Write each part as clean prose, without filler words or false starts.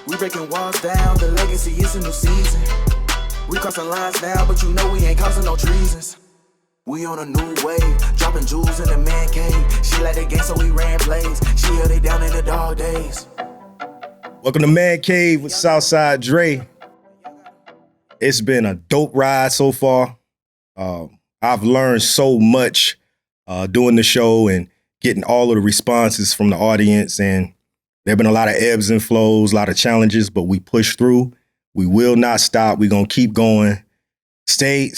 We breaking walls down, the legacy is a new season. We crossing lines now, but you know we ain't causing no treasons. We on a new wave, dropping jewels in the man cave. She like the game, so we ran plays. She held it down in the dog days. Welcome to Mancave with Southside Dre. It's been a dope ride so far. I've learned so much doing the show and getting all of the responses from the audience. And there have been a lot of ebbs and flows, a lot of challenges, but we push through. We will not stop. We're going to keep going. Stay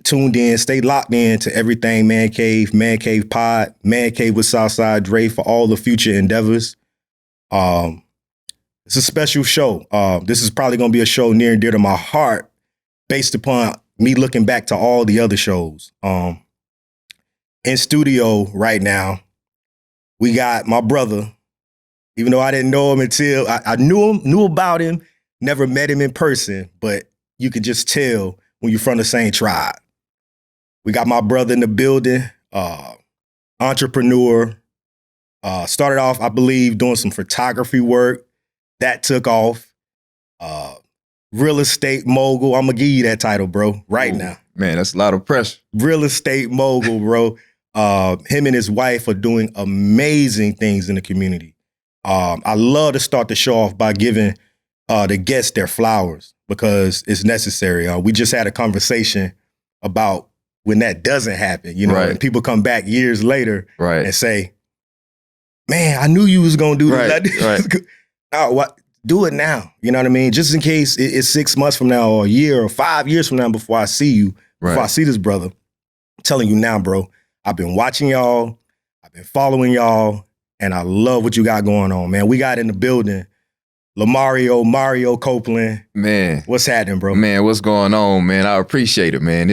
tuned in, stay locked in to everything Mancave Pod, Mancave with Southside Dre for all the future endeavors. It's a special show. This is probably going to be a show near and dear to my heart based upon me looking back to all the other shows. In studio right now, we got my brother, even though I didn't know him until I knew about him, never met him in person, but you could just tell when you're from the same tribe. We got my brother in the building, entrepreneur, started off, I believe, doing some photography work. That took off. Real estate mogul. I'm going to give you that title, bro, right now. Man, that's a lot of pressure. Real estate mogul, bro. Him and his wife are doing amazing things in the community. I love to start the show off by giving the guests their flowers because it's necessary. We just had a conversation about when that doesn't happen, you know, right. And people come back years later right. and say, man, I knew you was going to do this. Right. Oh, what? Do it now. You know what I mean? Just in case it's 6 months from now or a year or 5 years from now before I see you, before I see this brother. I'm telling you now, bro, I've been watching y'all. I've been following y'all. And I love what you got going on, man. We got in the building, Lamario Copeland. Man. What's happening, bro? Man, what's going on, man? I appreciate it, man.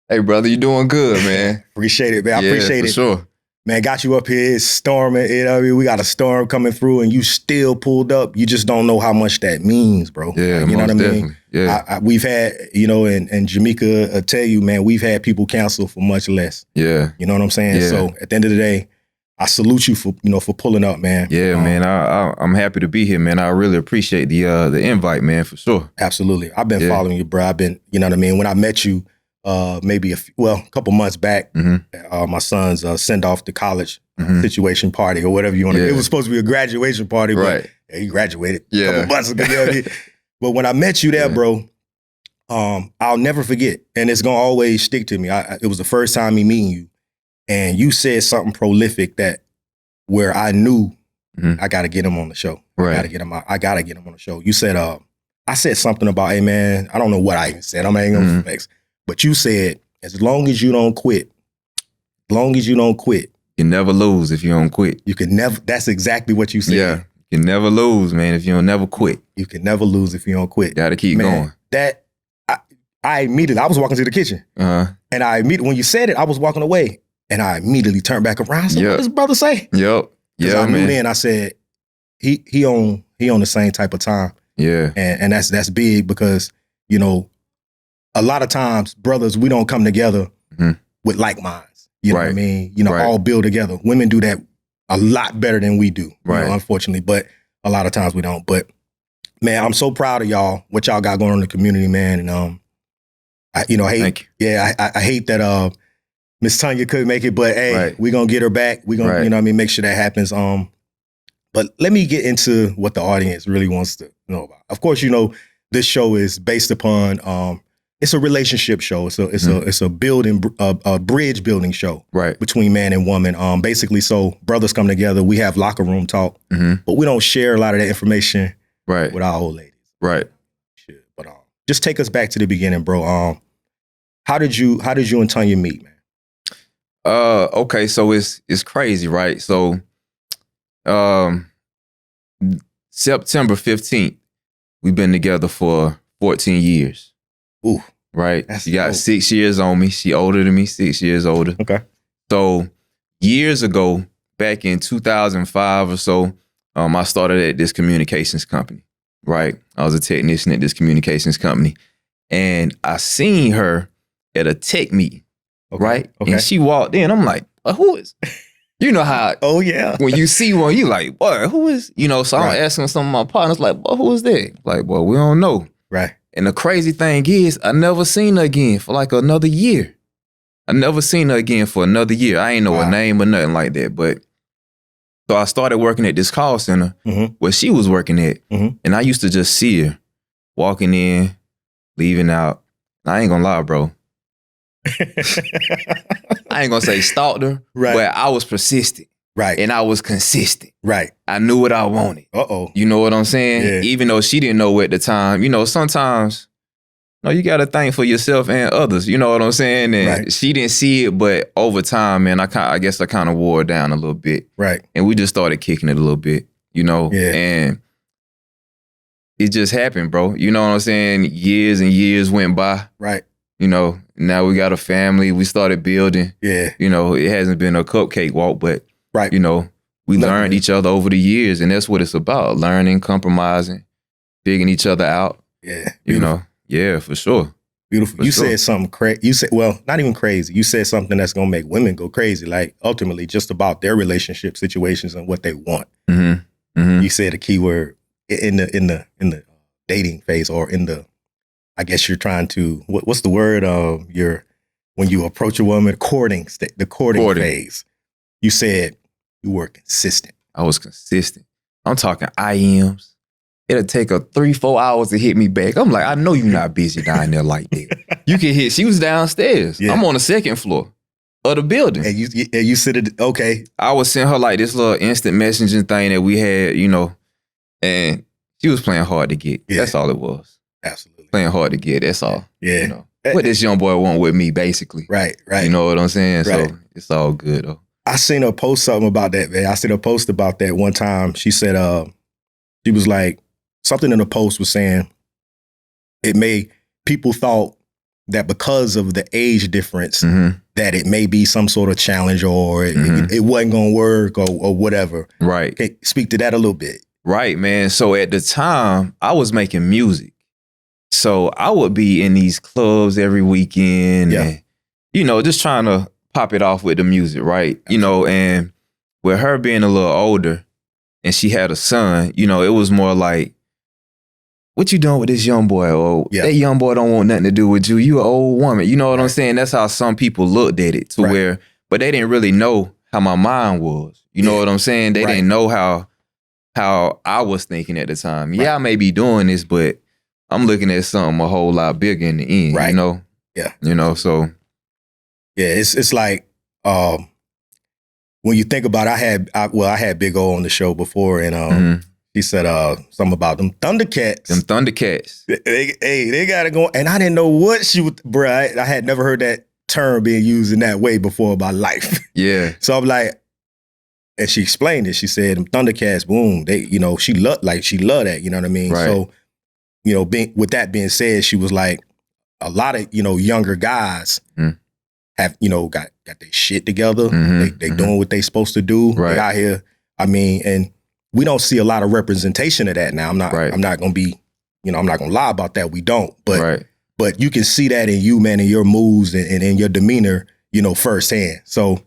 Hey, brother, you doing good, man. Appreciate it, man. I appreciate for it. Sure. Man, got you up here. It's storming. You know what I mean? We got a storm coming through and you still pulled up. You just don't know how much that means, bro. Yeah, you know what I mean? Definitely. Yeah. We've had, you know, and Jamaica tell you, man, we've had people cancel for much less. Yeah. You know what I'm saying? Yeah. So at the end of the day, I salute you for pulling up, man. Yeah, man. I'm happy to be here, man. I really appreciate the invite, man, for sure. Absolutely. I've been following you, bro. I've been, you know what I mean? When I met you, maybe a couple months back, my son's send off to college situation party or whatever you want to. It was supposed to be a graduation party, but he graduated a couple months ago. You know what I mean? But when I met you there, bro, I'll never forget, and it's gonna always stick to me. It was the first time me meeting you, and you said something prolific where I knew I got to get him on the show. Right. I got to get him on the show. You said, I said something about, hey man, I don't know what I even said. I'm not even gonna flex. But you said, as long as you don't quit, you never lose if you don't quit. You can never, that's exactly what you said. Yeah, you can never lose, man, if you don't never quit. You can never lose if you don't quit. Got to keep going. That, I immediately, I was walking to the kitchen. And when you said it, I was walking away. And I immediately turned back around. So what does brother say? Yep. Because I knew then, I said, he on the same type of time. Yeah. And that's big because, you know, a lot of times, brothers, we don't come together with like minds. You know what I mean? You know, all build together. Women do that a lot better than we do, you know, unfortunately. But a lot of times we don't. But man, I'm so proud of y'all, what y'all got going on in the community, man. And I hate that Miss Tanya couldn't make it, but hey, we gonna get her back. We gonna, you know what I mean, make sure that happens. But let me get into what the audience really wants to know about. Of course, you know, this show is based upon it's a relationship show. It's a bridge building show between man and woman. Basically, so brothers come together. We have locker room talk, but we don't share a lot of that information with our old ladies. Right. But just take us back to the beginning, bro. How did you and Tanya meet, man? Okay, so it's crazy, right? So September 15th, we've been together for 14 years. Ooh. Right? She got 6 years on me. She older than me, 6 years older. Okay. So years ago, back in 2005 or so, I started at this communications company, right? I was a technician at this communications company. And I seen her at a tech meeting, right? Okay. And she walked in. I'm like, who is? You know how Oh yeah. when you see one, you like, boy, who is, so I'm asking some of my partners, like, boy, who is that? Like, boy, we don't know. Right. And the crazy thing is, I never seen her again for like another year. I never seen her again for another year. I ain't know her name or nothing like that. But so I started working at this call center where she was working at. And I used to just see her walking in, leaving out. I ain't gonna lie, bro. I ain't gonna say stalked her, but I was persistent. Right. And I was consistent. Right. I knew what I wanted. Uh-oh. You know what I'm saying? Yeah. Even though she didn't know at the time, sometimes you gotta think for yourself and others. You know what I'm saying? And she didn't see it, but over time, man, I guess I kind of wore it down a little bit. Right. And we just started kicking it a little bit, Yeah. And it just happened, bro. You know what I'm saying? Years and years went by. Right. Now we got a family. We started building. Yeah. It hasn't been a cupcake walk, but right. We learned each other over the years, and that's what it's about. Learning, compromising, digging each other out. Yeah. Yeah, for sure. Beautiful. You said something crazy. You said, well, not even crazy. You said something that's going to make women go crazy, like ultimately just about their relationship situations and what they want. You said a key word in the dating phase, or in the, I guess you're trying to, what's the word? When you approach a woman, the courting phase. You said you were consistent. I was consistent. I'm talking IMs. It'll take her 3-4 hours to hit me back. I'm like, I know you're not busy down there like that. You can hit. She was downstairs. Yeah. I'm on the second floor of the building. And you said, okay. I would send her like this little instant messaging thing that we had, and she was playing hard to get. Yeah. That's all it was. Absolutely. Playing hard to get. That's all. Yeah. What this young boy want with me, basically. Right. You know what I'm saying? Right. So it's all good, though. I seen her post something about that, man. I seen her post about that one time. She said, she was like, something in the post was saying people thought that because of the age difference, that it may be some sort of challenge, or it wasn't going to work, or whatever. Right. Okay, speak to that a little bit. Right, man. So at the time, I was making music. So I would be in these clubs every weekend and, just trying to pop it off with the music, right? Absolutely. And with her being a little older and she had a son, it was more like, what you doing with this young boy? Or that young boy don't want nothing to do with you. You an old woman. You know what I'm saying? That's how some people looked at it but they didn't really know how my mind was. You know what I'm saying? They didn't know how I was thinking at the time. Yeah, I may be doing this, but I'm looking at something a whole lot bigger in the end, Yeah. So. Yeah, it's like, when you think about it, I had Big O on the show before, and he said something about them Thundercats. Them Thundercats. They got to go. And I didn't know what she would, bruh. I had never heard that term being used in that way before in my life. Yeah. So I'm like, and she explained it. She said, them Thundercats, boom, she loved that, you know what I mean? Right. So, with that being said, she was like, a lot of, younger guys have, got their shit together. They doing what they supposed to do. Right. They out here. I mean, and we don't see a lot of representation of that now. I'm not going to be, I'm not going to lie about that. We don't. But you can see that in you, man, in your moves and in your demeanor, firsthand. So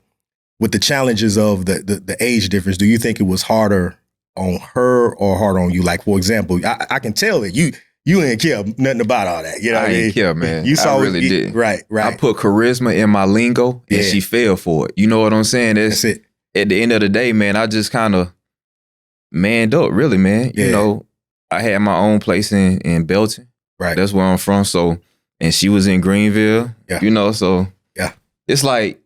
with the challenges of the age difference, do you think it was harder on her or harder on you? Like, for example, I can tell that you didn't care nothing about all that. You know what I mean? Didn't care, man. I really didn't. Right. I put charisma in my lingo, and she fell for it. You know what I'm saying? That's it. At the end of the day, man, I just kind of manned up, really, man. Yeah. I had my own place in Belton. Right. That's where I'm from. So, and she was in Greenville. Yeah. So it's like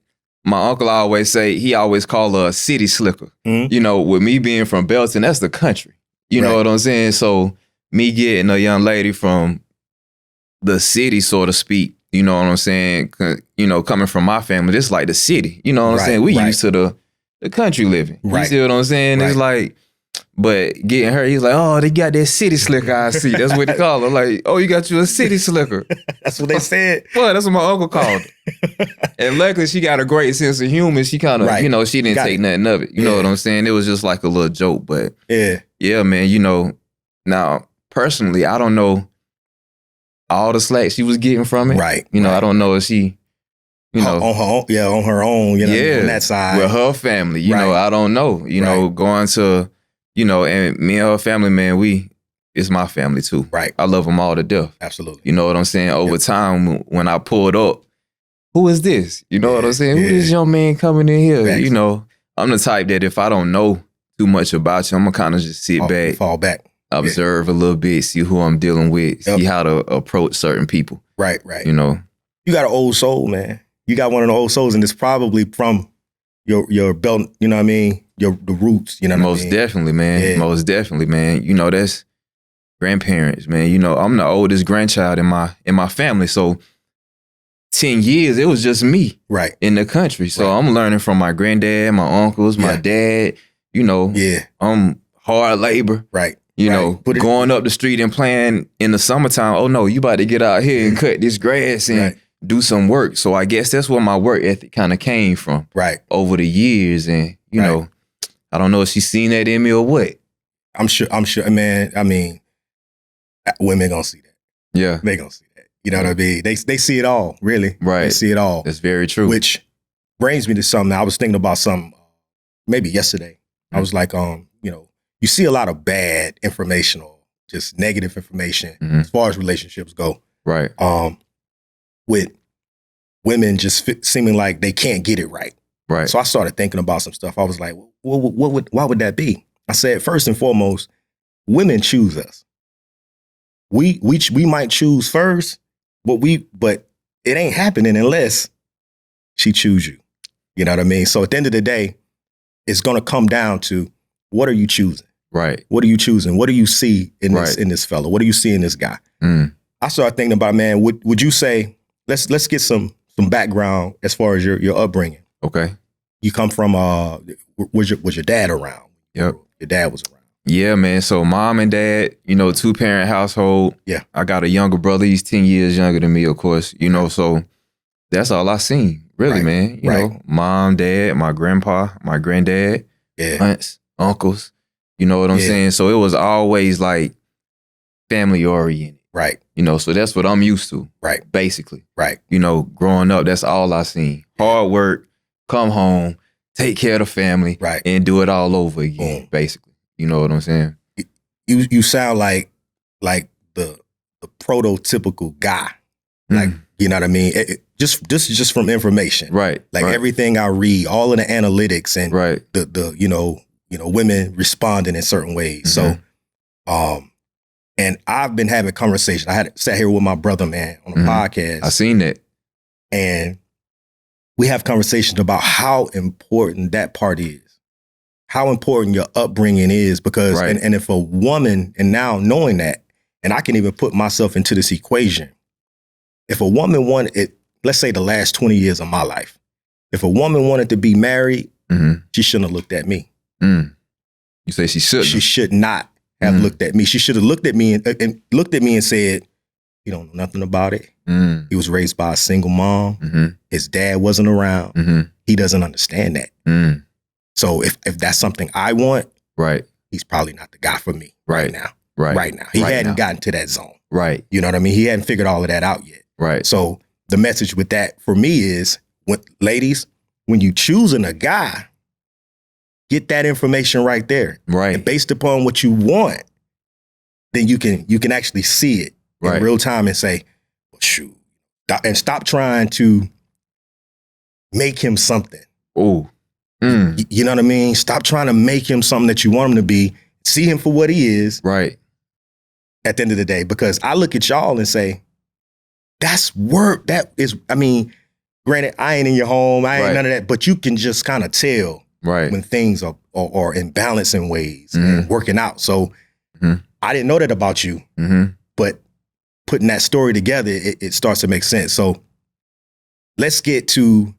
my uncle always say, he always call her a city slicker. With me being from Belton, that's the country. You know what I'm saying? So me getting a young lady from the city, so to speak, you know what I'm saying? Coming from my family, this like the city. You know what I'm saying? We used to the country living. You see what I'm saying? It's like, but getting her, he's like, oh, they got that city slicker I see. That's what they call her. Like, oh, you got you a city slicker. That's what they said. Well, that's what my uncle called her. And luckily, she got a great sense of humor. She kind of, she didn't take nothing of it. You know what I'm saying? It was just like a little joke. But yeah, man, now, personally, I don't know all the slack she was getting from it. Right. I don't know if she you know, on her own, on her own, you know, on that side. With her family, you know, I don't know, you know, going to, you know, and me and her family, man, it's my family too. Right. I love them all to death. Absolutely. You know what I'm saying? Over time, when I pulled up, who is this? You know what I'm saying? Who this young man coming in here? Facts. You know, I'm the type that if I don't know too much about you, I'm gonna kind of just sit back, fall back, observe a little bit, see who I'm dealing with, see how to approach certain people. Right. You know, you got an old soul, man. You got one of the old souls, and it's probably from your belt. You know what I mean? The roots. You know what I mean? Most definitely, man. Yeah. Most definitely, man. You know, that's grandparents, man. You know, I'm the oldest grandchild in my family, so 10 years, it was just me in the country. So I'm learning from my granddad, my uncles, my dad, you know, I'm hard labor. You know, going up the street and playing in the summertime. Oh no, you about to get out here and cut this grass and do some work. So I guess that's where my work ethic kind of came from over the years. And, you know, I don't know if she's seen that in me or what. I'm sure, man. I mean, women gonna see that. Yeah. They gonna see that. You know what I mean? They see it all, really. Right. They see it all. That's very true. Which brings me to something. I was thinking about something maybe yesterday. I was like, you know, you see a lot of bad information or just negative information as far as relationships go. Right. With women just seeming like they can't get it right. Right. So I started thinking about some stuff. I was like, why would that be? I said, first and foremost, women choose us. We might choose first, but it ain't happening unless she choose you. You know what I mean? So at the end of the day, it's gonna come down to, what are you choosing? Right. What are you choosing? What do you see in this fella? What do you see in this guy? I started thinking about, man, would you say, let's get some background as far as your upbringing. Okay. You come from was your dad around? Yep. Your dad was around. Yeah, man. So mom and dad, you know, 2-parent household. Yeah. I got a younger brother. He's 10 years younger than me, of course. You know, so that's all I seen, really, man. You know, mom, dad, my grandpa, my granddad, aunts, uncles. You know what I'm saying? So it was always like family oriented. Right. You know, so that's what I'm used to. Right. Basically. Right. You know, growing up, that's all I seen. Hard work, come home, take care of the family, and do it all over again, basically. You know what I'm saying? You sound like the prototypical guy. Like, you know what I mean? This is just from information. Right. Like everything I read, all of the analytics and the you know, women responding in certain ways. So and I've been having conversations. I had sat here with my brother, man, on a podcast. I seen that. And we have conversations about how important that part is. How important your upbringing is, because and if a woman, and now knowing that, and I can even put myself into this equation, if a woman wanted it, let's say the last 20 years of my life, if a woman wanted to be married, she shouldn't have looked at me. You say she should? She should not have looked at me. She should have looked at me and looked at me and said, "You don't know nothing about it. He was raised by a single mom. His dad wasn't around. He doesn't understand that." So if that's something I want, he's probably not the guy for me right now. Right now. He hadn't gotten to that zone. Right. You know what I mean? He hadn't figured all of that out yet. Right. So the message with that for me is, ladies, when you choosing a guy, get that information right there. Right. And based upon what you want, then you can actually see it in real time and say, well, shoot. And stop trying to make him something. Oh. You know what I mean? Stop trying to make him something that you want him to be. See him for what he is. Right. At the end of the day, because I look at y'all and say, that's work. That is, I mean, granted, I ain't in your home. I ain't none of that. But you can just kind of tell when things are in balance in ways and working out. So I didn't know that about you. But putting that story together, it starts to make sense. So let's get to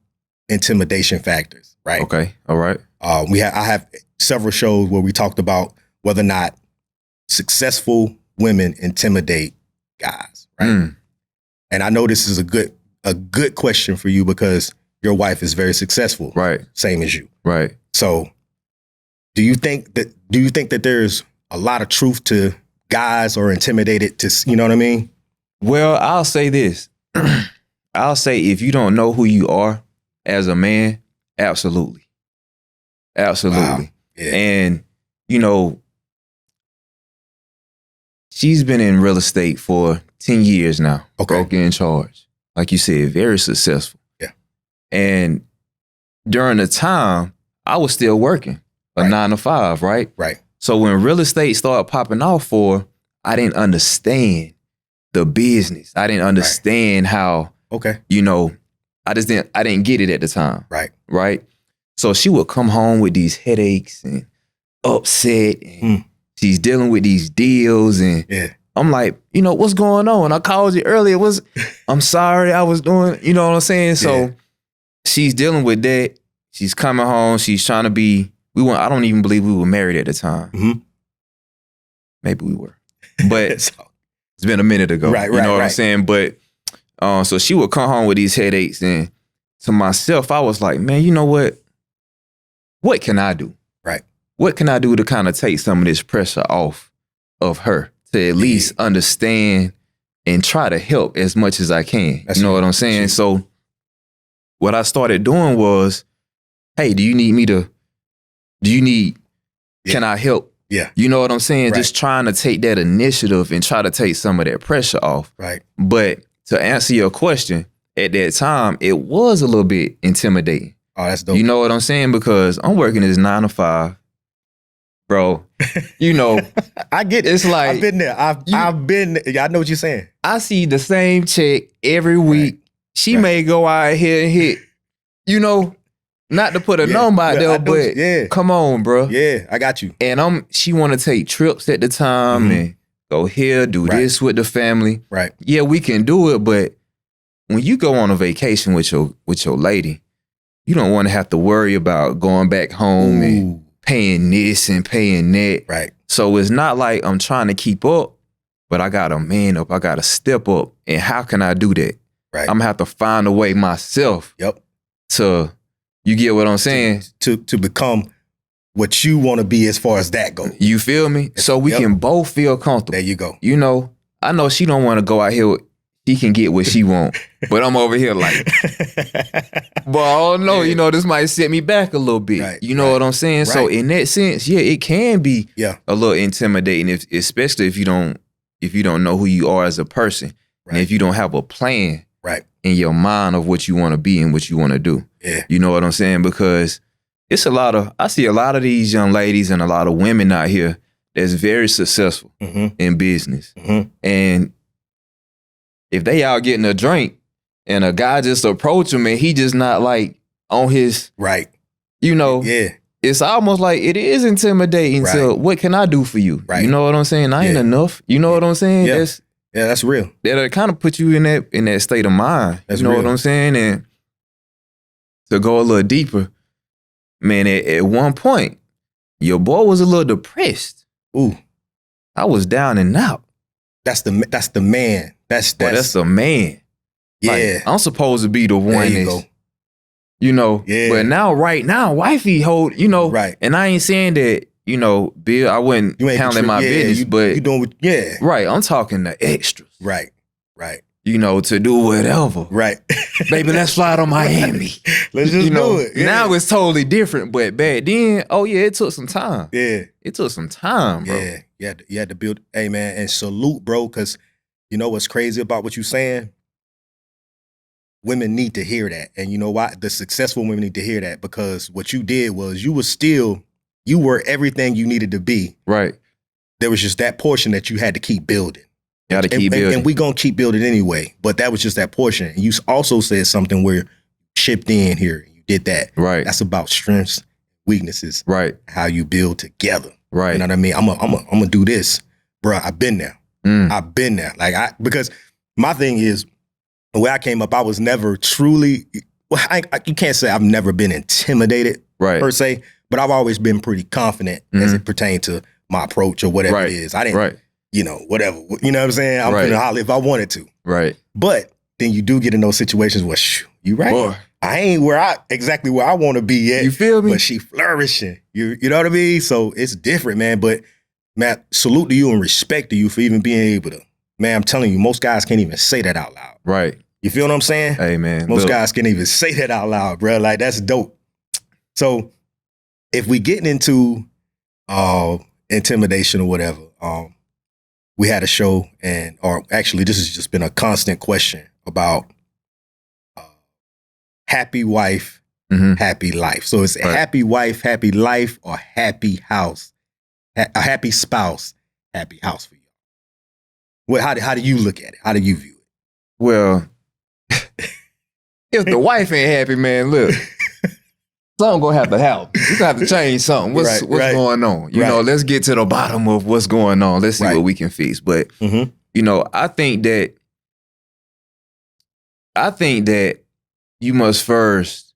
intimidation factors. Right. Okay. All right. I have several shows where we talked about whether or not successful women intimidate guys. Right. And I know this is a good question for you because your wife is very successful. Right. Same as you. Right. So do you think that there's a lot of truth to guys are intimidated to, you know what I mean? Well, I'll say this. I'll say if you don't know who you are as a man, absolutely. Absolutely. Wow. Yeah. And, you know, she's been in real estate for 10 years now. Okay. Broker in charge. Like you said, very successful. Yeah. And during the time, I was still working a 9 to 5, right? Right. So when real estate started popping off for her, I didn't understand the business. I didn't understand how, you know, I didn't get it at the time. Right. Right. So she would come home with these headaches and upset and she's dealing with these deals and I'm like, you know, what's going on? I called you earlier. I'm sorry I was doing, you know what I'm saying? So she's dealing with that. She's coming home. She's trying to be, I don't even believe we were married at the time. Mm-hmm. Maybe we were, but it's been a minute ago. Right, you know what I'm saying? But so she would come home with these headaches and to myself, I was like, man, you know what? What can I do? Right. What can I do to kind of take some of this pressure off of her to at least understand and try to help as much as I can? You know what I'm saying? So what I started doing was, hey, can I help? Yeah. You know what I'm saying? Right. Just trying to take that initiative and try to take some of that pressure off. Right. But to answer your question, at that time, it was a little bit intimidating. Oh, that's dope. You know what I'm saying? Because I'm working this 9 to 5. Bro, you know. I get it. It's like I've been there. I've been there. I know what you're saying. I see the same check every week. Right. She may go out here and hit, you know, not to put a number out there, but come on, bro. Yeah, I got you. And she want to take trips at the time and go here, do this with the family. Right. Yeah, we can do it, but when you go on a vacation with your lady, you don't want to have to worry about going back home and paying this and paying that. Right. So it's not like I'm trying to keep up, but I got to man up. I got to step up. And how can I do that? Right. I'm going to have to find a way myself to, you get what I'm saying? To become what you want to be as far as that goes. You feel me? So we can both feel comfortable. There you go. You know, I know she don't want to go out here with, she can get what she want. But I'm over here like, but I don't know, you know, this might set me back a little bit. Right, you know what I'm saying? Right. So in that sense, it can be a little intimidating, especially if you don't know who you are as a person. Right. And if you don't have a plan in your mind of what you want to be and what you want to do. Yeah. You know what I'm saying? Because I see a lot of these young ladies and a lot of women out here that's very successful in business. And if they out getting a drink and a guy just approach him and he just not like on his, you know, it's almost like it is intimidating. So what can I do for you? You know what I'm saying? I ain't enough. You know what I'm saying? Yeah. That's real. That'll kind of put you in that state of mind. That's you know real. what I'm saying? And to go a little deeper, man, at one point, your boy was a little depressed. Ooh. I was down and out. That's the man. That's the man. Yeah. Like, I'm supposed to be the one there you that's, go. you know, but right now, wifey hold, you know, and I ain't saying that, you know, Bill, I wasn't handling my business, but you doing right. I'm talking the extras. Right. You know, to do whatever. Right. Baby, let's fly to Miami. Let's just do it. Yeah. Now it's totally different, but back then, it took some time. Yeah. It took some time, bro. Yeah. You had to build, hey man, and salute, bro, because you know what's crazy about what you're saying? Women need to hear that. And you know why? The successful women need to hear that because what you did was you were everything you needed to be. Right. There was just that portion that you had to keep building. You got to keep building. And we going to keep building anyway. But that was just that portion. And you also said something where you chipped in here. You did that. Right. That's about strengths, weaknesses. Right. How you build together. Right. You know what I mean? I'm gonna do this. Bro, I've been there. I've been there. Because my thing is, the way I came up, I was never truly, you can't say I've never been intimidated per se, but I've always been pretty confident as it pertained to my approach or whatever it is. I didn't, you know, whatever. You know what I'm saying? I'm gonna holler if I wanted to. Right. But then you do get in those situations where, you right. Boy. I ain't exactly where I want to be yet. You feel me? But she flourishing. You know what I mean? So it's different, man. But Matt, salute to you and respect to you for even being able to, man, I'm telling you, most guys can't even say that out loud. Right. You feel what I'm saying? Hey, man. Most guys can't even say that out loud, bro. Like, that's dope. So if we getting into intimidation or whatever, we had a show or actually this has just been a constant question about happy wife, happy life. So it's a happy wife, happy life, or happy house, a happy spouse, happy house for you. Well, how do you look at it? How do you view it? Well, if the wife ain't happy, man, look, something gonna have to happen. You gonna have to change something. What's going on? You know, let's get to the bottom of what's going on. Let's see what we can fix. But you know, I think that you must first,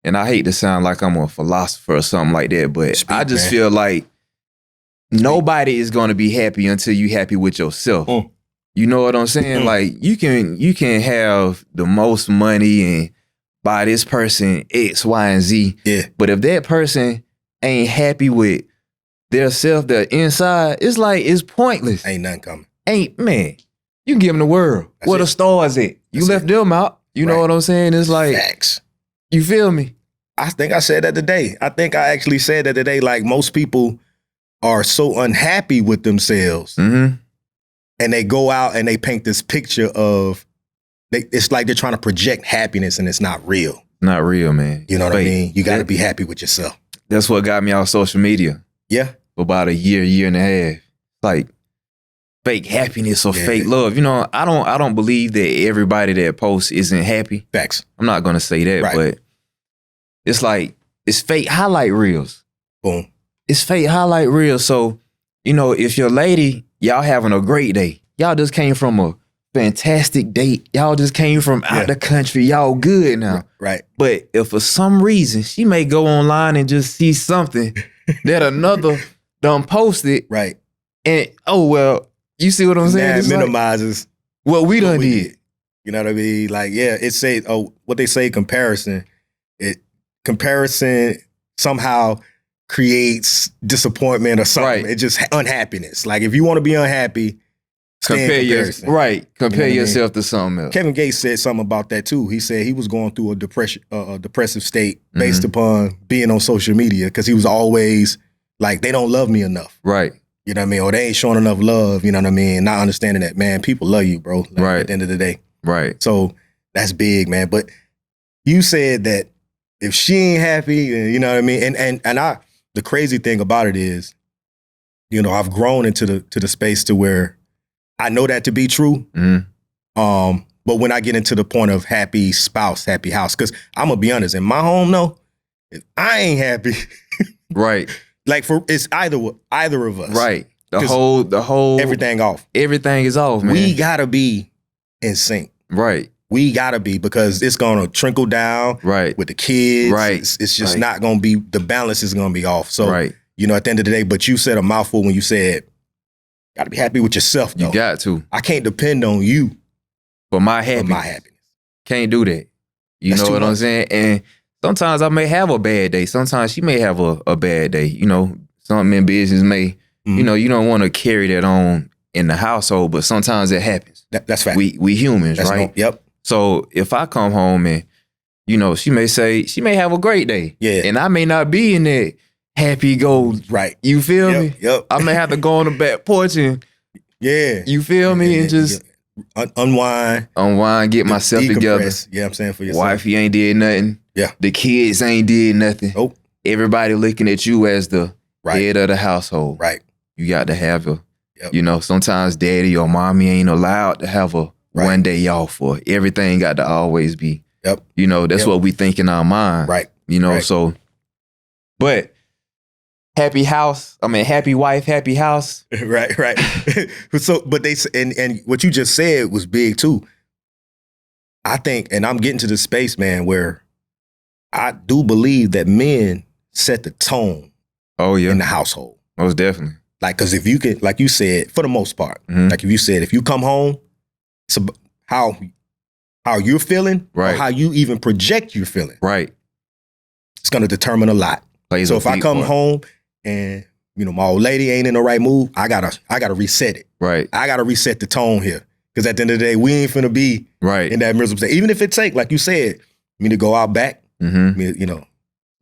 and I hate to sound like I'm a philosopher or something like that, but I just feel like nobody is gonna be happy until you happy with yourself. You know what I'm saying? Like you can have the most money and buy this person X, Y, and Z. Yeah. But if that person ain't happy with their self, their inside, it's like it's pointless. Ain't nothing coming. Man, you can give them the world. Where the stars at? You left them out. You know what I'm saying? It's like facts. You feel me? I think I said that today. I think I actually said that today. Like most people are so unhappy with themselves. And they go out and they paint this picture of, it's like they're trying to project happiness and it's not real. Not real, man. You know what I mean? You got to be happy with yourself. That's what got me off social media. Yeah. For about a year and a half. Like fake happiness or fake love. You know, I don't believe that everybody that posts isn't happy. Facts. I'm not going to say that, but it's like, it's fake highlight reels. Boom. It's fake highlight reels. So, you know, if your lady, y'all having a great day. Y'all just came from a fantastic date. Y'all just came from out the country. Y'all good now. Right. But if for some reason she may go online and just see something that another done posted. Right. And, oh, well, you see what I'm saying? It minimizes what we done did. You know what I mean? Like, yeah, it say, what they say, comparison. Comparison somehow creates disappointment or something. It's just unhappiness. Like if you want to be unhappy, compare yourself to something else. Kevin Gates said something about that too. He said he was going through a depressive state based upon being on social media because he was always like, they don't love me enough. Right. You know what I mean? Or they ain't showing enough love, you know what I mean? Not understanding that, man, people love you, bro. Like, at the end of the day. Right. So that's big, man. But you said that if she ain't happy, you know what I mean? And the crazy thing about it is, you know, I've grown into the space to where I know that to be true. But when I get into the point of happy spouse, happy house, because I'm gonna be honest, in my home, no, if I ain't happy, like it's either of us, right? The whole everything off. Everything is off, man. We gotta be in sync, right? We gotta be, because it's gonna trickle down, right, with the kids, right? It's just not gonna be, the balance is gonna be off. So, you know, at the end of the day, but you said a mouthful when you said, gotta be happy with yourself, though. You got to. I can't depend on you for my happiness. Can't do that. You know what I'm saying? And sometimes I may have a bad day. Sometimes she may have a bad day. You know, something in business may, you know, you don't want to carry that on in the household, but sometimes it happens. That's fact. We humans, right? Yep. So if I come home and, you know, she may have a great day. Yeah. And I may not be in that happy go. Right. You feel me? Yep. I may have to go on the back porch and, you feel me? And just unwind, get myself together. Yeah, I'm saying, for yourself. Wifey ain't did nothing. Yeah. The kids ain't did nothing. Nope. Everybody looking at you as the head of the household. Right. You got to have you know, sometimes daddy or mommy ain't allowed to have a one day off, or everything got to always be. Yep. You know, that's what we think in our mind. Right. You know, so, but happy wife, happy house. Right. So, but and what you just said was big too. I think, and I'm getting to the space, man, where I do believe that men set the tone. In the household. Most definitely. Like, because if you could, like you said, for the most part, like if you said, if you come home, it's how you're feeling, or how you even project you're feeling. Right. It's going to determine a lot. So if I come home and, you know, my old lady ain't in the right mood, I gotta reset it. Right. I gotta reset the tone here. Because at the end of the day, we ain't finna be in that miserable state. Even if it take, like you said, me to go out back, me,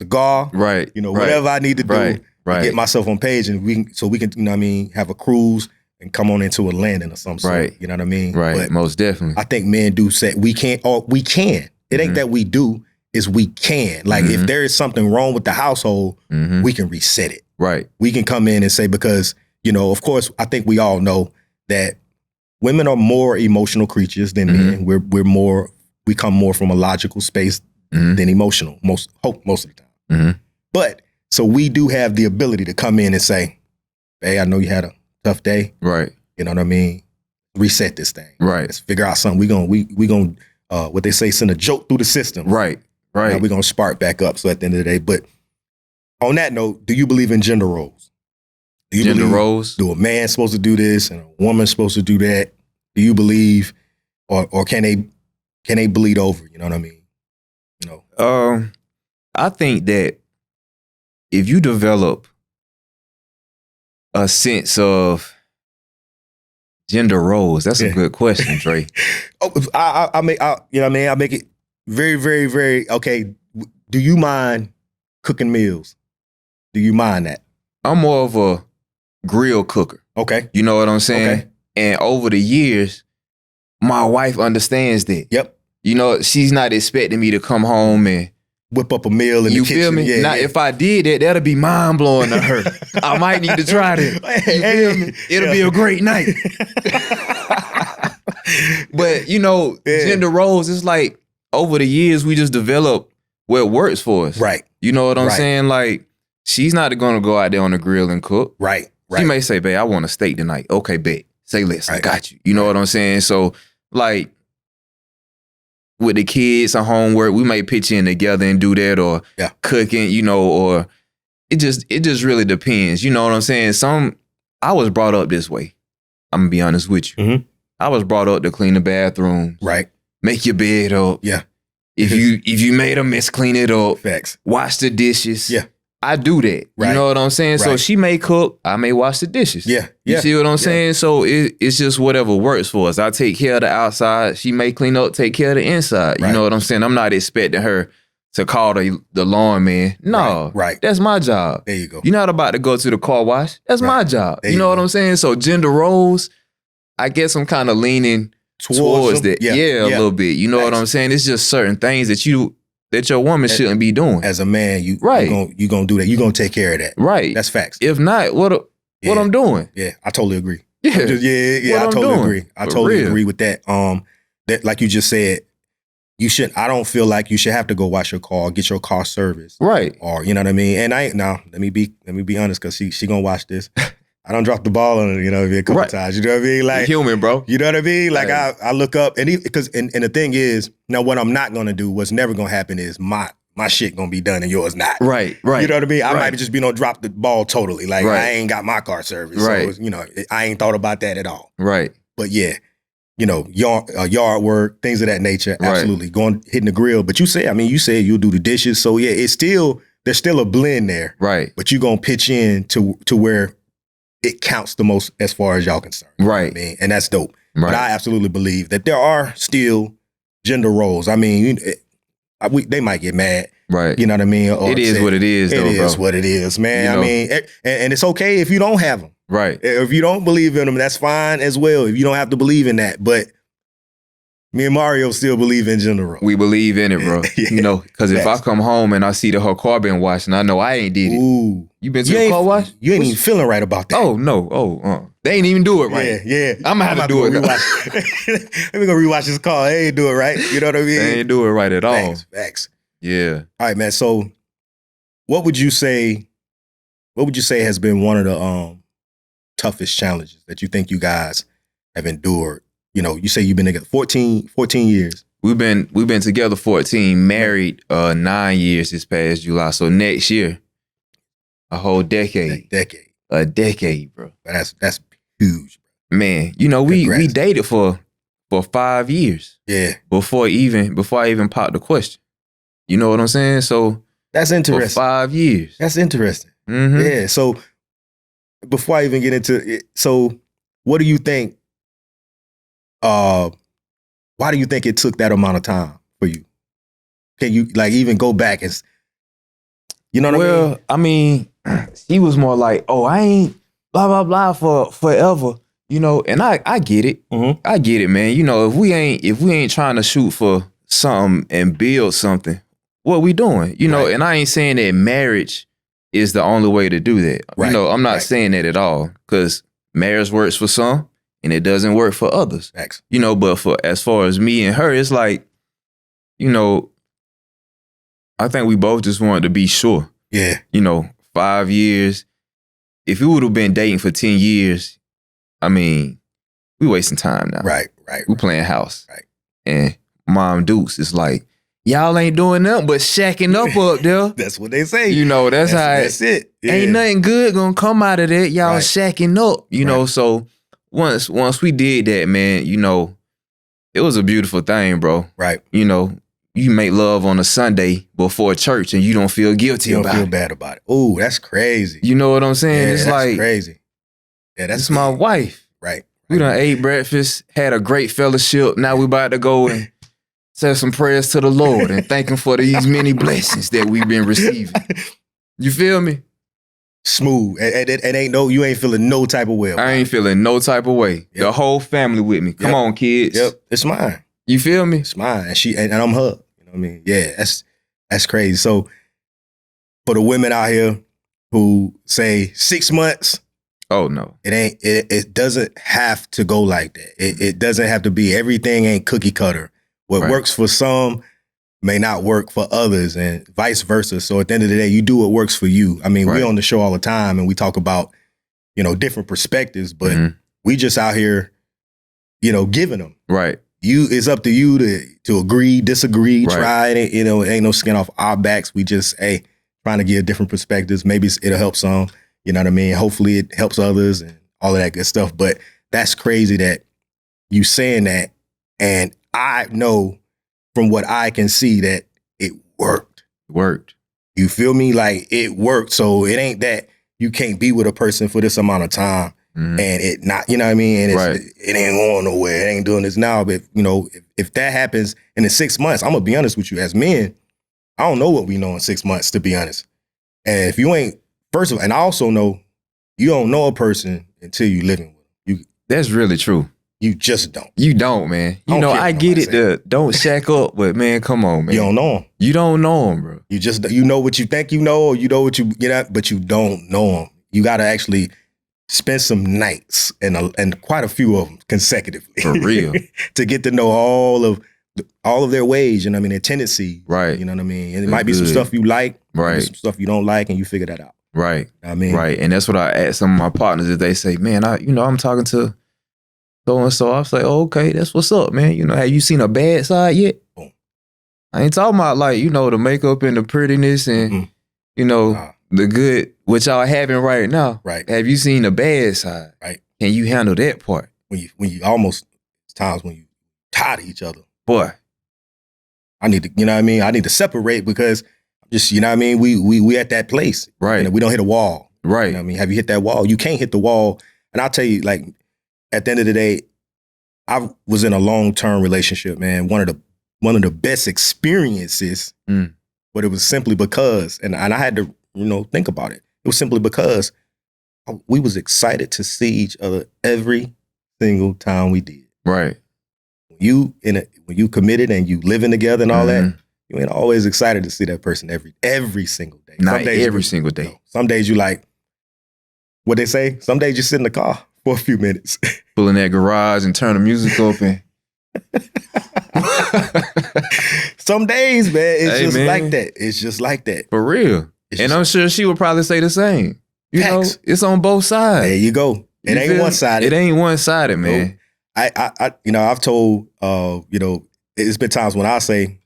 cigar, whatever I need to do to get myself on page, and we can, have a cruise and come on into a landing or some sort. You know what I mean? Right, but most definitely. I think men do say we can't, or we can. It ain't that we do, is we can. Like if there is something wrong with the household, we can reset it. Right. We can come in and say, because, of course, I think we all know that women are more emotional creatures than men. We come more from a logical space than emotional most of the time. But so we do have the ability to come in and say, hey, I know you had a tough day. Right. You know what I mean? Reset this thing. Right. Let's figure out something. We gonna what they say, send a jolt through the system. Right. Right. Now we're gonna spark back up. So at the end of the day, but on that note, do you believe in gender roles? Do you Gender believe, roles? Do a man supposed to do this and a woman supposed to do that? Do you believe, or can they bleed over? You know what I mean? I think that if you develop a sense of gender roles, that's a good question, Dre. I make it very, very, very okay. Do you mind cooking meals? Do you mind that? I'm more of a grill cooker. Okay. You know what I'm saying? Okay. And over the years, my wife understands that. Yep. She's not expecting me to come home and whip up a meal in the kitchen. You feel me? Yeah, now, if I did that, that'll be mind-blowing to her. I might need to try that. You feel me? It'll be a great night. But, gender roles, it's like over the years, we just develop what works for us. Right. You know what I'm saying? Like, she's not going to go out there on the grill and cook. Right. She may say, babe, I want a steak tonight. Okay, bet. Say less. I got you. You know what I'm saying? So, like, with the kids and homework, we may pitch in together and do that, or cooking, or it just really depends. You know what I'm saying? I was brought up this way. I'm gonna be honest with you. Mm-hmm. I was brought up to clean the bathroom. Right. Make your bed up. Yeah. If you made a mess, clean it up. Facts. Wash the dishes. Yeah. I do that. Right. You know what I'm saying? Right. So she may cook, I may wash the dishes. Yeah. You see what I'm saying? So it's just whatever works for us. I take care of the outside. She may clean up, take care of the inside. Right. You know what I'm saying? I'm not expecting her to call the lawn man. No. Right. That's my job. There you go. You're not about to go to the car wash. That's my job. You know what I'm saying? So gender roles, I guess I'm kind of leaning towards that. Yeah, a little bit. You know what I'm saying? It's just certain things that your woman shouldn't be doing. As a man, you gonna do that. You gonna take care of that. Right. That's facts. If not, what I'm doing? Yeah, I totally agree. Yeah, I totally agree. I totally agree with that. That like you just said, you shouldn't. I don't feel like you should have to go wash your car, get your car serviced, right? Or you know what I mean. And let me be honest, because she gonna watch this. I don't drop the ball on her, a couple times. You know what I mean? Like you're human, bro. You know what I mean? Like I look up and the thing is, now what I'm not gonna do, what's never gonna happen is my shit gonna be done and yours not. Right. You know what I mean? I might just be drop the ball totally. Like I ain't got my car service. Right. So I ain't thought about that at all. Right. But yeah, yard work, things of that nature. Absolutely. Hitting the grill. But you said you'll do the dishes. So yeah, there's still a blend there. Right. But you gonna pitch in to where it counts the most as far as y'all concerned. Right. I mean, and that's dope. Right. But I absolutely believe that there are still gender roles. I mean, they might get mad. Right. You know what I mean? It is what it is, though, bro. It is what it is, man. I mean, and it's okay if you don't have them. Right. If you don't believe in them, that's fine as well. If you don't have to believe in that. But me and Mario still believe in gender roles. We believe in it, bro. Because if I come home and I see that her car been washed and I know I ain't did it. Ooh. You been to the car wash? You ain't even feeling right about that. Oh, no. They ain't even do it right. Yeah. I'm going to have to do it. Let me go rewatch this car. They ain't do it right. You know what I mean? They ain't do it right at all. Facts. Yeah. All right, man. So what would you say has been one of the toughest challenges that you think you guys have endured? You say you've been together 14 years. We've been together 14, married 9 years this past July. So next year, a whole decade. A decade, bro. That's huge. Man, we dated for 5 years. Yeah. Before I even popped the question. You know what I'm saying? So that's interesting. For 5 years. That's interesting. Mm-hmm. Yeah. So before I even get into it, so what do you think why do you think it took that amount of time for you? Can you like even go back and, you know what I mean? Well, I mean, she was more like, oh, I ain't blah, blah, blah for forever, you know, and I get it. Mm-hmm. I get it, man. You know, if we ain't trying to shoot for something and build something, what we doing? You know, and I ain't saying that marriage is the only way to do that. Right. You know, I'm not saying that at all, because marriage works for some and it doesn't work for others. Thanks. You know, but for as far as me and her, it's like, you know, I think we both just wanted to be sure. Yeah. You know, 5 years. If we would have been dating for 10 years, I mean, we wasting time now. Right. We playing house. Right. And Mom Dukes is like, y'all ain't doing nothing but shacking up there. That's what they say. You know, that's how that's it. Yeah. Ain't nothing good gonna come out of that. Y'all shacking up. You know, so once we did that, man, you know, it was a beautiful thing, bro. Right. You know, you make love on a Sunday before church and you don't feel guilty about it. You don't feel bad about it. Oh, that's crazy. You know what I'm saying? Yeah, it's that's like crazy. Yeah, that's my wife. Right. We done ate breakfast, had a great fellowship. Now we about to go and say some prayers to the Lord and thank him for these many blessings that we've been receiving. You feel me? Smooth. And ain't you ain't feeling no type of way. I ain't feeling no type of way. Yep. The whole family with me. Come on, kids. Yep. It's mine. You feel me? It's mine. And I'm her. You know what I mean? Yeah, that's crazy. So for the women out here who say 6 months, oh no. It doesn't have to go like that. It doesn't have to be, everything ain't cookie cutter. What works for some may not work for others, and vice versa. So at the end of the day, you do what works for you. I mean, we're on the show all the time and we talk about, you know, different perspectives, but we just out here, you know, giving them. Right. It's up to you to agree, disagree, try it. You know, it ain't no skin off our backs. We just, trying to give different perspectives. Maybe it'll help some, you know what I mean? Hopefully it helps others and all of that good stuff. But that's crazy that you saying that. And I know from what I can see that it worked. You feel me? Like it worked. So it ain't that you can't be with a person for this amount of time and it not, you know what I mean? And it ain't going nowhere. It ain't doing this now. But, you know, if that happens in the 6 months, I'm going to be honest with you, as men, I don't know what we know in 6 months, to be honest. And if you ain't, first of all, and I also know you don't know a person until you living with them. That's really true. You just don't. You don't, man. You know, I get it. Don't shack up, but man, come on, man. You don't know them. You don't know them, bro. You know what you think you know, or you know what you get at, but you don't know them. You got to actually spend some nights and quite a few of them consecutively. For real. To get to know all of their ways, you know what I mean, their tendencies. Right. You know what I mean? And it might be some stuff you like, some stuff you don't like, and you figure that out. Right. You know what I mean? Right. And that's what I ask some of my partners if they say, man, I'm talking to so-and-so. I say, oh, okay, that's what's up, man. You know, have you seen a bad side yet? Boom. I ain't talking about like, you know, the makeup and the prettiness and, you know, the good, what y'all having right now. Right. Have you seen the bad side? Right. Can you handle that part? When you almost, times when you tired of each other. Boy. I need to, you know what I mean? I need to separate because just, you know what I mean? We at that place. Right. And we don't hit a wall. Right. You know what I mean? Have you hit that wall? You can't hit the wall. And I'll tell you, like, at the end of the day, I was in a long-term relationship, man. One of the best experiences, but it was simply because, and I had to, you know, think about it. It was simply because we was excited to see each other every single time we did. Right. When you committed and you living together and all that, you ain't always excited to see that person every single day. Not every single day. You know, some days you like, what they say, some days you sit in the car for a few minutes. Pull in that garage and turn the music open. Some days, man, it's like that. It's just like that. For real. And I'm sure she would probably say the same. You know, it's on both sides. There you go. It ain't one-sided. It ain't one-sided, man. I you know, I've told, you know, it's been times when I say,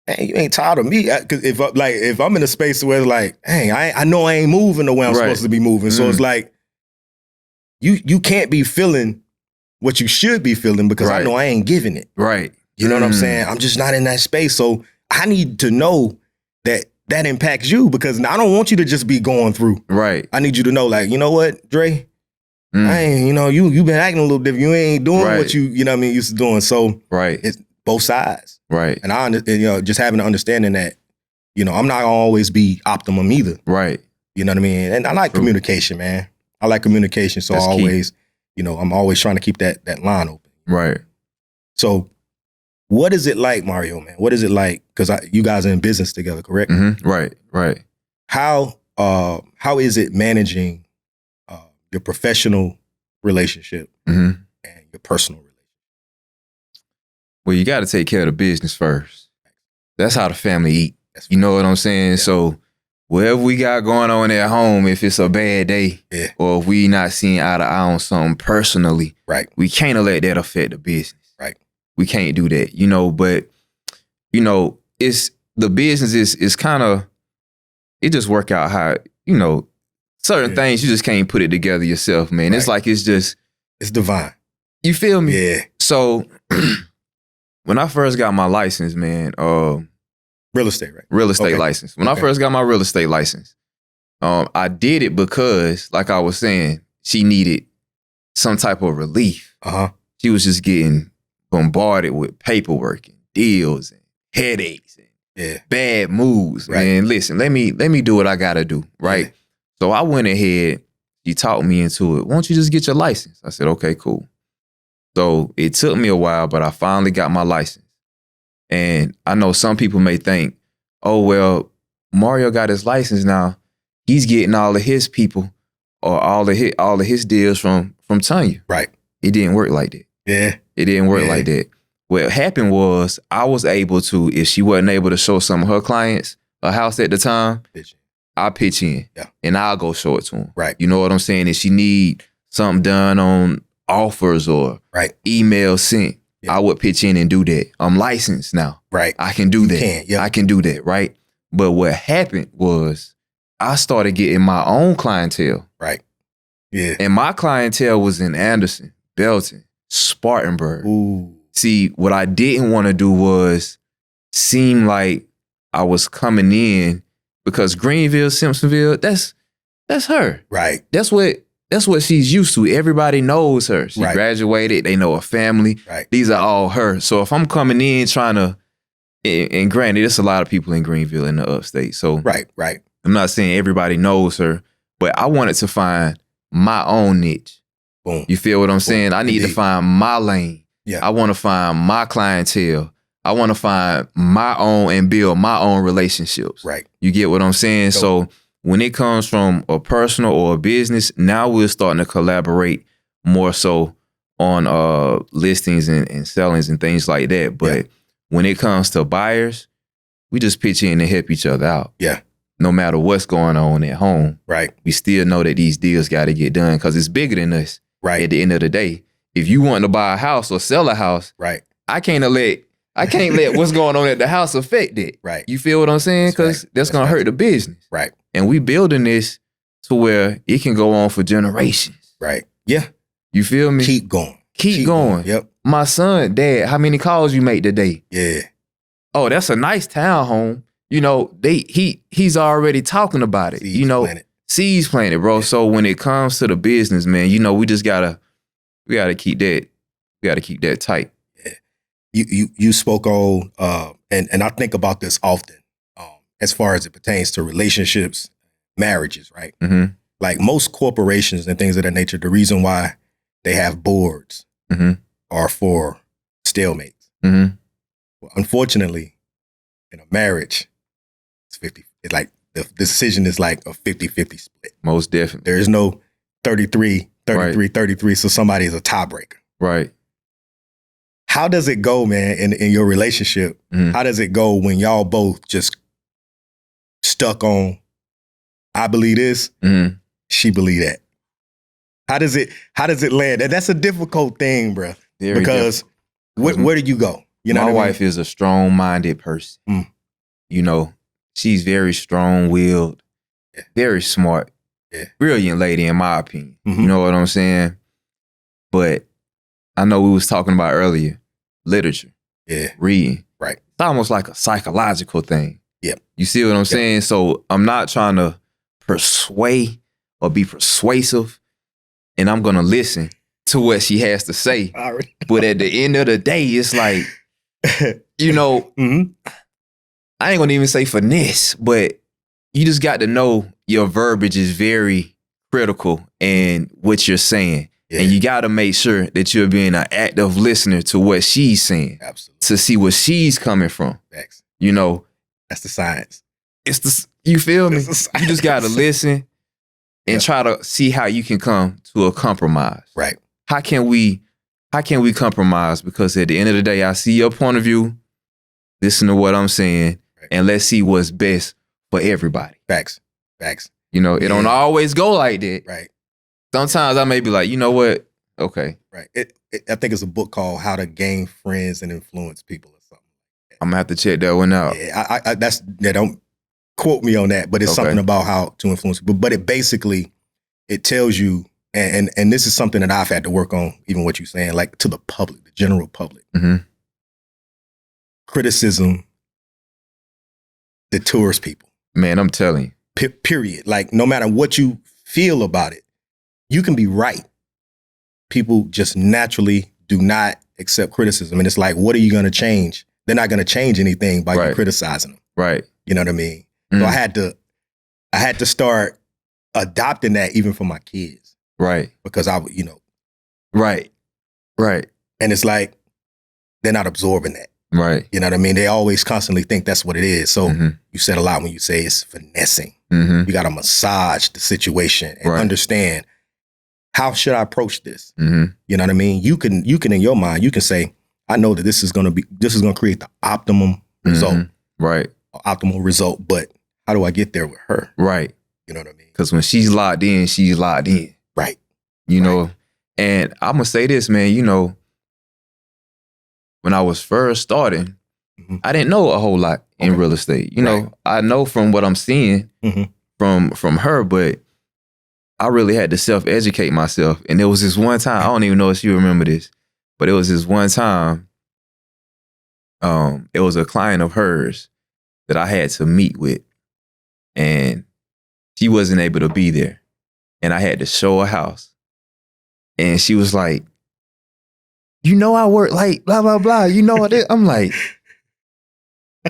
hey, you ain't tired of me. Because if I'm in a space where it's like, hey, I know I ain't moving the way I'm supposed to be moving. So it's like, you can't be feeling what you should be feeling because I know I ain't giving it. Right. You know what I'm saying? I'm just not in that space. So I need to know that impacts you because I don't want you to just be going through. Right. I need you to know, like, you know what, Dre? I ain't, you been acting a little different. You ain't doing what you know what I mean, used to doing. So it's both sides. Right. And just having the understanding that, I'm not gonna always be optimum either. Right. You know what I mean? And I like communication, man. I like communication. So I'm always trying to keep that line open. Right. So what is it like, Mario, man? What is it like? Because you guys are in business together, correct? Mm-hmm. Right. How is it managing your professional relationship and your personal relationship? Well, you got to take care of the business first. That's how the family eat. You know what I'm saying? Yeah. So whatever we got going on at home, if it's a bad day or if we not seeing eye to eye on something personally, we can't let that affect the business. Right. We can't do that, but, it's the business is kind of, it just work out how, certain things, you just can't put it together yourself, man. It's like, it's divine. You feel me? Yeah. So when I first got my license, man, real estate, right? Real estate license. When I first got my real estate license, I did it because, like I was saying, she needed some type of relief. She was just getting bombarded with paperwork and deals and headaches and bad moods. Right. Man, listen, let me do what I gotta do, right? Yeah. So I went ahead, she talked me into it. Why don't you just get your license? I said, okay, cool. So it took me a while, but I finally got my license. And I know some people may think, oh, well, Mario got his license now. He's getting all of his people or all of his deals from Tanya. Right. It didn't work like that. Yeah. It didn't work like that. What happened was I was able to, if she wasn't able to show some of her clients a house at the time, I'll pitch in and I'll go show it to them. Right. You know what I'm saying? If she need something done on offers or email sent, I would pitch in and do that. I'm licensed now. Right. I can do that. I can do that, right? But what happened was I started getting my own clientele. Right. Yeah. And my clientele was in Anderson, Belton, Spartanburg. Ooh. See, what I didn't want to do was seem like I was coming in because Greenville, Simpsonville, that's her. Right. That's what she's used to. Everybody knows her. She graduated. They know her family. Right. These are all her. So if I'm coming in trying to, and granted, there's a lot of people in Greenville in the upstate. So right. I'm not saying everybody knows her, but I wanted to find my own niche. Boom. You feel what I'm saying? I need to find my lane. Yeah. I want to find my clientele. I want to find my own and build my own relationships. Right. You get what I'm saying? So when it comes from a personal or a business, now we're starting to collaborate more so on listings and sellings and things like that. But when it comes to buyers, we just pitch in and help each other out. Yeah. No matter what's going on at home. Right. We still know that these deals got to get done because it's bigger than us. Right. At the end of the day, if you want to buy a house or sell a house, I can't let what's going on at the house affect it. Right. You feel what I'm saying? Because that's going to hurt the business. Right. And we building this to where it can go on for generations. Right. Yeah. You feel me? Keep going. Keep going. Yep. My son, Dad, how many calls you make today? Yeah. Oh, that's a nice townhome. He's already talking about it. Seeds planted, bro. Yeah. So when it comes to the business, man, we just gotta keep that. We gotta keep that tight. Yeah. You spoke on and I think about this often, as far as it pertains to relationships, marriages, right? Mm-hmm. Like most corporations and things of that nature, the reason why they have boards are for stalemates. Mm-hmm. Well, unfortunately, in a marriage, it's 50. It's like the decision is like a 50-50 split. Most definitely. There is no 33, 33, so somebody is a tiebreaker. Right. How does it go, man, in your relationship? Mm-hmm. How does it go when y'all both just stuck on, I believe this, she believe that? How does it land? And that's a difficult thing, bro. Very because where do you go? My wife is a strong-minded person. She's very strong-willed, very smart, brilliant lady, in my opinion. Mm-hmm. You know what I'm saying? But I know we was talking about earlier, literature, reading. Right. It's almost like a psychological thing. Yep. You see what I'm saying? So I'm not trying to persuade or be persuasive and I'm gonna listen to what she has to say. But at the end of the day, it's like, you know, I ain't gonna even say finesse, but you just got to know your verbiage is very critical in what you're saying. Yeah. And you got to make sure that you're being an active listener to what she's saying. Absolutely. To see where she's coming from. Thanks. You know. That's the science. You feel me? You just got to listen and try to see how you can come to a compromise. Right. How can we compromise? Because at the end of the day, I see your point of view, listen to what I'm saying, and let's see what's best for everybody. Facts. You know, it don't always go like that. Right. Sometimes I may be like, you know what? Okay. Right. I think it's a book called How to Gain Friends and Influence People or something. I'm gonna have to check that one out. Yeah, don't quote me on that, but it's something about how to influence people. But it tells you, and this is something that I've had to work on, even what you're saying, like to the public, the general public. Mm-hmm. Criticism deters people. Man, I'm telling you. Period. Like, no matter what you feel about it, you can be right. People just naturally do not accept criticism. And it's like, what are you going to change? They're not going to change anything by you criticizing them. Right. You know what I mean? So I had to start adopting that even for my kids. Right. Because Right. And it's like, they're not absorbing that. Right. You know what I mean? They always constantly think that's what it is. So you said a lot when you say it's finessing. Mm-hmm. You got to massage the situation and understand, how should I approach this? Mm-hmm. You know what I mean? You can in your mind, you can say, I know that this is going to create the optimum result. Right. Optimal result, but how do I get there with her? Right. You know what I mean? Because when she's locked in, she's locked in. Right. You know, and I'm going to say this, man, you know, when I was first starting, I didn't know a whole lot in real estate. You know, I know from what I'm seeing from her, but I really had to self-educate myself. And there was this one time, I don't even know if you remember this, but it was this one time, it was a client of hers that I had to meet with, and she wasn't able to be there. And I had to show a house. And she was like, you know, I work like blah, blah, blah. You know what? I'm like,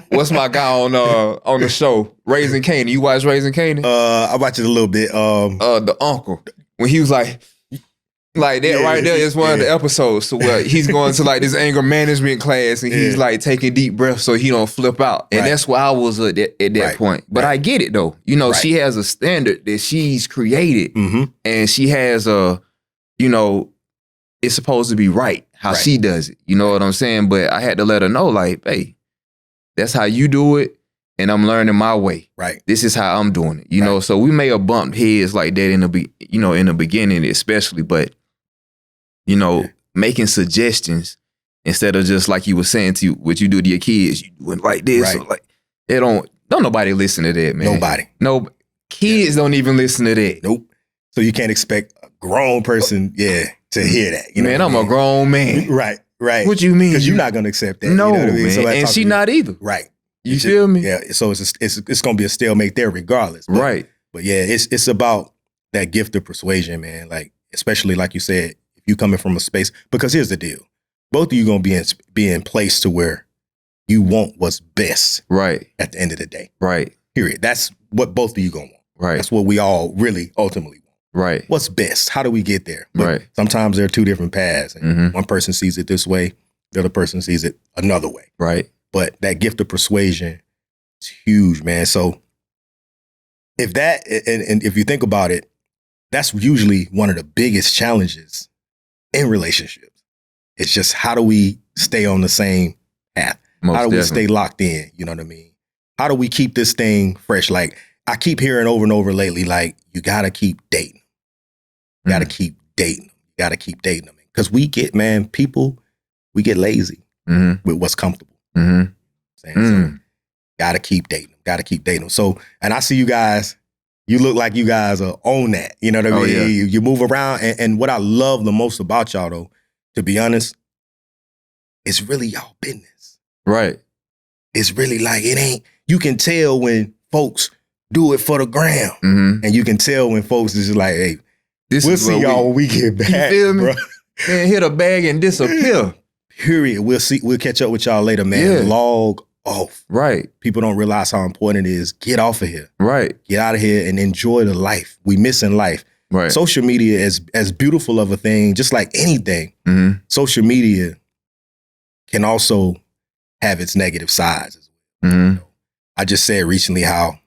what's my guy on the show? Raising Canaan. You watch Raising Canaan? I watched it a little bit. The uncle. When he was like that right there is one of the episodes. So where he's going to like this anger management class and he's like taking deep breaths so he don't flip out. And that's where I was at that point. But I get it though. You know, she has a standard that she's created and she has it's supposed to be right how she does it. You know what I'm saying? But I had to let her know, like, hey, that's how you do it, and I'm learning my way. Right. This is how I'm doing it. You know, so we may have bumped heads like that in the beginning, especially, but you know, making suggestions instead of just like you were saying to what you do to your kids, you doing like this, or like they don't nobody listen to that, man. No kids don't even listen to that. Nope. So you can't expect a grown person, to hear that. You know, man, I'm a grown man. Right. What you mean? Because you're not gonna accept that. No, you know what I mean? man. So and she not either. Right. You feel me? Yeah. So it's gonna be a stalemate there regardless. But, But yeah, it's about that gift of persuasion, man. Like, especially like you said, if you coming from a space, because here's the deal. Both of you gonna be in place to where you want what's best. Right. At the end of the day. Right. Period. That's what both of you gonna want. Right. That's what we all really ultimately want. Right. What's best? How do we get there? But sometimes there are two different paths. And one person sees it this way, the other person sees it another way. Right. But that gift of persuasion is huge, man. So if that, and if you think about it, that's usually one of the biggest challenges in relationships. It's just, how do we stay on the same path? How do we stay locked in? You know what I mean? How do we keep this thing fresh? Like, I keep hearing over and over lately, like, you got to keep dating. You got to keep dating them. You got to keep dating them. Because we get lazy with what's comfortable. So, got to keep dating them. Got to keep dating them. So, and I see you guys, you look like you guys are on that. You know what I mean? Yeah. You move around. And what I love the most about y'all, though, to be honest, it's really y'all business. Right. It's really like, it ain't, you can tell when folks do it for the gram. And you can tell when folks is just like, hey, We'll see y'all when we get back. You feel me? Bro. Man, hit a bag and disappear. Period. We'll catch up with y'all later, man. Yeah. Log off. Right. People don't realize how important it is. Get off of here. Right. Get out of here and enjoy the life. We missing life. Right. Social media is as beautiful of a thing, just like anything. Mm-hmm. Social media can also have its negative sides as well. Mm-hmm. I just said recently how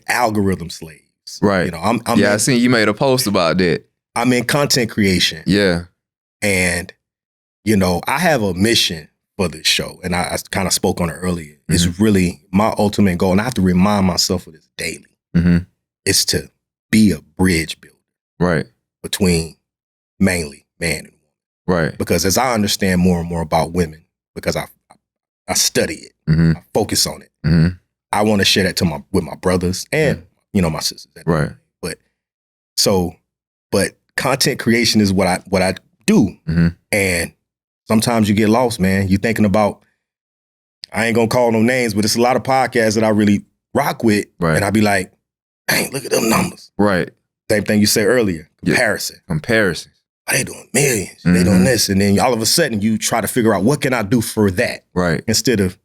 algorithm slaves. Right. You know, I'm I seen you made a post about that. I'm in content creation. Yeah. And, you know, I have a mission for this show. And I kind of spoke on it earlier. Mm-hmm. It's really my ultimate goal. And I have to remind myself of this daily. Mm-hmm. It's to be a bridge builder. Right. Between mainly man and woman. Right. Because as I understand more and more about women, because I study it, mm-hmm. I focus on it. Mm-hmm. I want to share that with my brothers and, you know, my sisters. Right. But content creation is what I do. Mm-hmm. And sometimes you get lost, man. You thinking about, I ain't gonna call no names, but it's a lot of podcasts that I really rock with. Right. And I be like, dang, look at them numbers. Right. Same thing you said earlier. Comparison. Yeah. Comparisons. Oh, they doing millions. Mm-hmm. They doing this. And then all of a sudden you try to figure out what can I do for that? Right. Instead of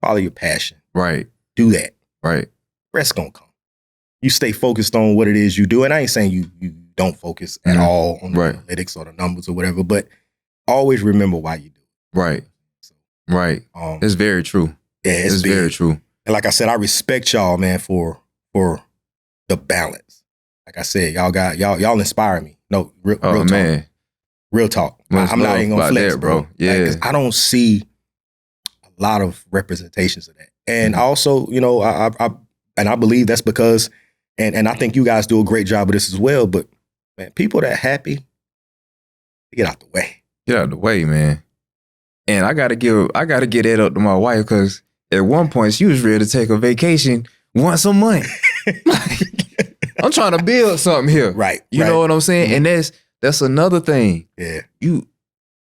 follow your passion. Right. Do that. Right. Rest gonna come. You stay focused on what it is you do. And I ain't saying you don't focus at mm-hmm. all on the right. analytics or the numbers or whatever, but always remember why you do it. Right. So, right. It's very true. Yeah, it's very true. And like I said, I respect y'all, man, for the balance. Like I said, y'all inspire me. No, real talk. Man. Real talk. Much I'm not even gonna flex, that, bro. Yeah. Like, 'cause I don't see a lot of representations of that. And mm-hmm. also, you know, I believe that's because, and I think you guys do a great job of this as well, but man, people that happy, get out the way. Get out the way, man. And I gotta get that up to my wife, because at one point she was ready to take a vacation once a month. I'm trying to build something here. Right. You know what I'm saying? Mm-hmm. And that's another thing. Yeah.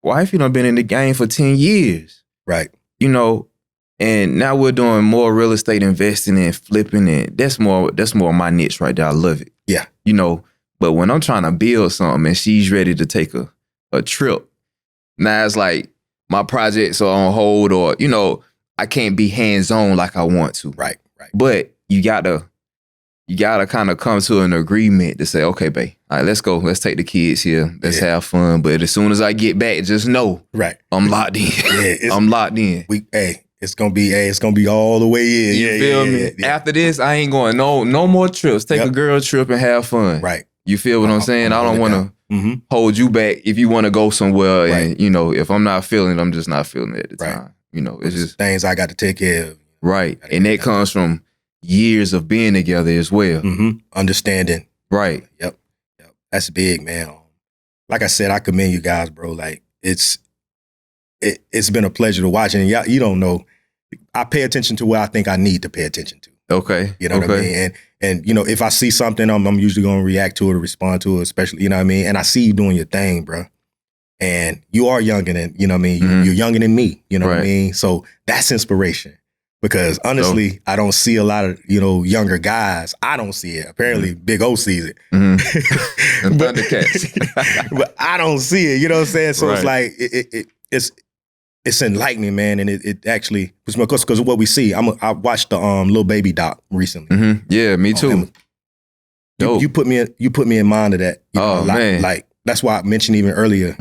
Wife, you done been in the game for 10 years. Right. You know, and now we're doing more real estate investing and flipping, and that's more my niche right there. I love it. Yeah. You know, but when I'm trying to build something and she's ready to take a trip, now it's like my projects are on hold, or, you know, I can't be hands-on like I want to. Right. But you gotta kind of come to an agreement to say, okay, babe, all right, let's go. Let's take the kids here. Let's have fun. But as soon as I get back, just know, right, I'm locked in. Yeah, I'm locked in. It's gonna be all the way in. You feel me? Yeah. After this, I ain't going no more trips. Take a girl trip and have fun. Right. You feel what I'm saying? I don't want to hold you back if you want to go somewhere. Right. And, you know, if I'm not feeling it, I'm just not feeling it at the time. You know, it's just things I got to take care of. Right. And that comes from years of being together as well. Mm-hmm. Understanding. Right. Yep. That's big, man. Like I said, I commend you guys, bro. Like it's been a pleasure to watch. And you don't know, I pay attention to what I think I need to pay attention to. Okay. You know what I mean? And you know, if I see something, I'm usually going to react to it or respond to it, especially, you know what I mean? And I see you doing your thing, bro. And you are younger than, you know what I mean? You're younger than me, you know what I mean? So that's inspiration. Because honestly, I don't see a lot of, you know, younger guys. I don't see it. Apparently, Big O sees it. Mm-hmm. And Thundercats. But I don't see it. You know what I'm saying? So it's like, it's enlightening, man. And it actually, because of what we see. I watched the Lil Baby doc recently. Mm-hmm. Yeah, me too. You put me in mind of that. You know, man. Like, that's why I mentioned even earlier,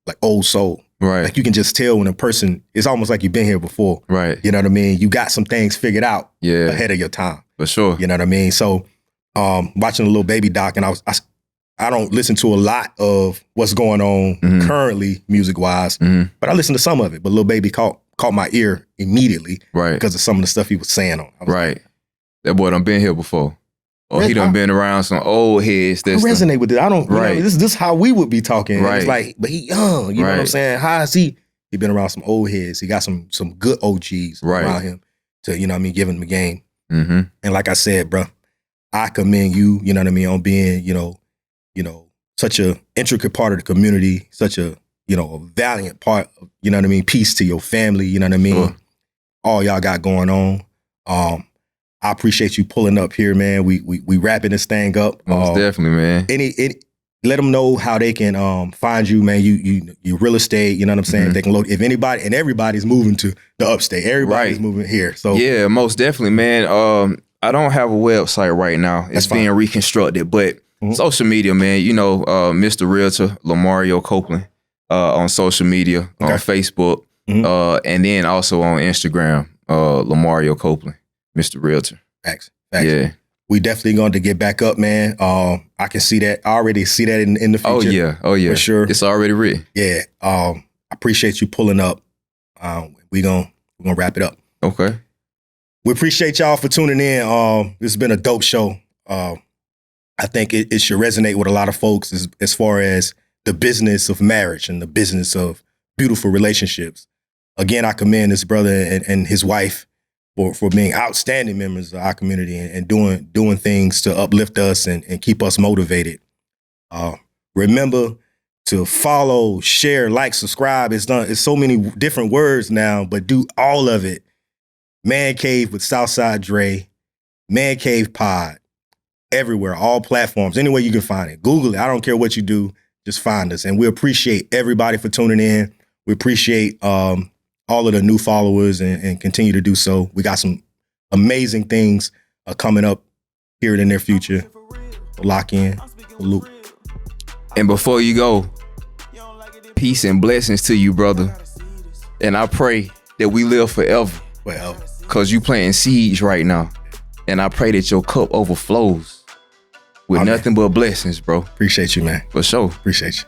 like old soul. Right. Like you can just tell when a person, it's almost like you've been here before. Right. You know what I mean? You got some things figured out ahead of your time. For sure. You know what I mean? So watching the Lil Baby doc, and I don't listen to a lot of what's going on currently music-wise, but I listen to some of it. But Lil Baby caught my ear immediately because of some of the stuff he was saying on. Right. That boy done been here before. Or he done been around some old heads. I resonate with it. I don't, right. You know, this is how we would be talking. Right. It's like, but he young, you know what I'm saying? How is he? He been around some old heads. He got some good OGs around him to, you know what I mean, give him the game. Mm-hmm. And like I said, bro, I commend you, you know what I mean, on being, you know, such a intricate part of the community, such a, you know, a valiant part of, you know what I mean, peace to your family, you know what I mean? Sure. All y'all got going on. I appreciate you pulling up here, man. We wrapping this thing up. Most definitely, man. Let them know how they can find you, man. You real estate, you know what I'm saying? They can look if anybody and everybody's moving to the upstate. Everybody's moving here. So yeah, most definitely, man. I don't have a website right now. It's being reconstructed, but social media, man. You know, Mr. Realtor Lamario Copeland on social media, on Facebook, and then also on Instagram, Lamario Copeland, Mr. Realtor. Facts. Yeah. We definitely going to get back up, man. I can see that. I already see that in the future. Oh yeah. For sure. It's already written. Yeah. I appreciate you pulling up. We're gonna wrap it up. Okay. We appreciate y'all for tuning in. This has been a dope show. I think it should resonate with a lot of folks as far as the business of marriage and the business of beautiful relationships. Again, I commend this brother and his wife for being outstanding members of our community and doing things to uplift us and keep us motivated. Remember to follow, share, like, subscribe. It's so many different words now, but do all of it. Mancave with Southside Dre, Mancave Pod, everywhere, all platforms, anywhere you can find it. Google it. I don't care what you do, just find us. And we appreciate everybody for tuning in. We appreciate all of the new followers and continue to do so. We got some amazing things coming up here in the near future. So lock in. Salute. And before you go, peace and blessings to you, brother. And I pray that we live forever. Well, because you planting seeds right now. And I pray that your cup overflows with nothing but blessings, bro. Appreciate you, man. For sure. Appreciate you.